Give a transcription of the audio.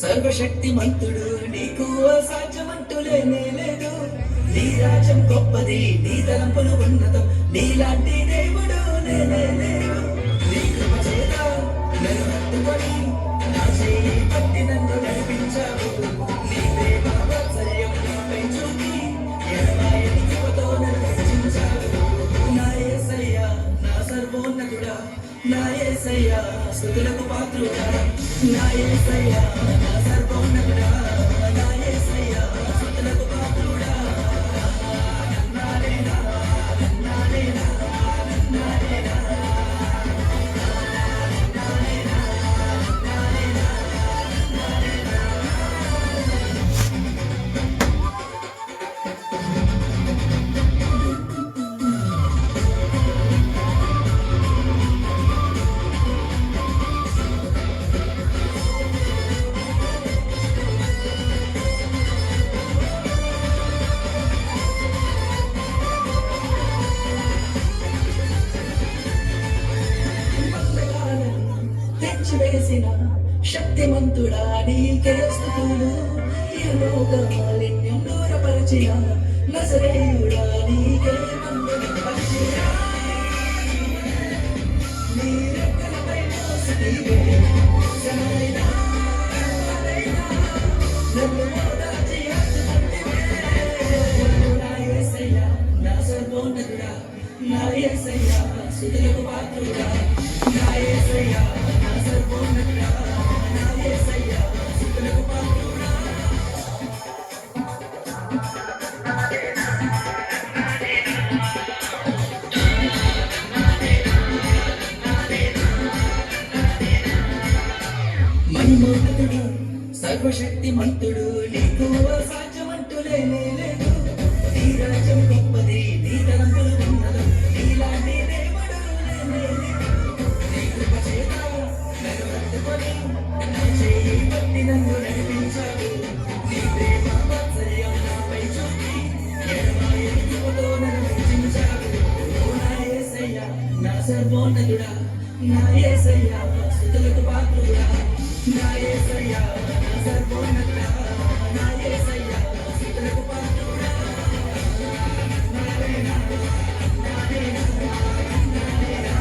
సర్వశక్తి మంతుడు నీకు అసాధ్యమంటూ లేనే లేదు. నీ రాజ్యం గొప్పది, నీ తలంపులు ఉన్నతం, నీలాంటి దేవుడు లేనే లేడు. నీ కృప చేత నన్ను హత్తుకొని నా చేయి పట్టి నన్ను నడిపించావు. నీ ప్రేమ వాత్సల్యం నాపై చూపి ఎడబాయని కృపతో నన్ను రక్షించావు. నా యేసయ్యా నా సర్వోన్నతుడా, నా యేసయ్యా స్తుతులకు పాత్రుడా, నా యేసయ్యా నా సర్వోన్నతుడా, నా యేసయ్యా స్తుతులకు పాత్రుడా. నన్నాలేనా నన్నాలేనా నన్నాలేనా తెచ్చివేసిన శక్తిమంతుడా నీకే స్తుతులు. ఈ లోకమాలిన్యం దూరపరిచిన నజరేయుడా నీకే వందనం. పరిచయా నీ రెక్కలపై మోసి నీవే శ్రమలైనా కరువులైనా నన్ను ఓదార్చి ఆదుకుంటివే. నా యేసయ్యా నా సర్వోన్నతుడా, నా యేసయ్యా స్తుతులకు పాత్రుడా, నా యేసయ్యా నా సర్వోన్నతుడా, నా యేసయ్యా స్తుతులకు పాత్రుడా. మహిమోన్నతుడు సర్వశక్తి మంతుడు నీకు అసాధ్యమంటూ లేనే లేదు. నీ రాజ్యం గొప్పది, నీ తలంపులు ఉన్నతం, నీలాంటి దేవుడు లేనే లేదు. నీ కృప చేత నన్ను హత్తుకొని నా చేయి పట్టి నన్ను నడిపించావు. నీ ప్రేమ వాత్సల్యం నాపై చూపి ఎడబాయని కృపతో నన్ను రక్షించావు. నా యేసయ్యా నా సర్వోన్నతుడా, నా యేసయ్యా స్తుతులకు పాత్రుడా, నా యేసయ్యా నా సర్వోన్నతుడా, నా యేసయ్యా స్తుతులకు పాత్రుడా. నాలేనా నాలేనా నాలేనా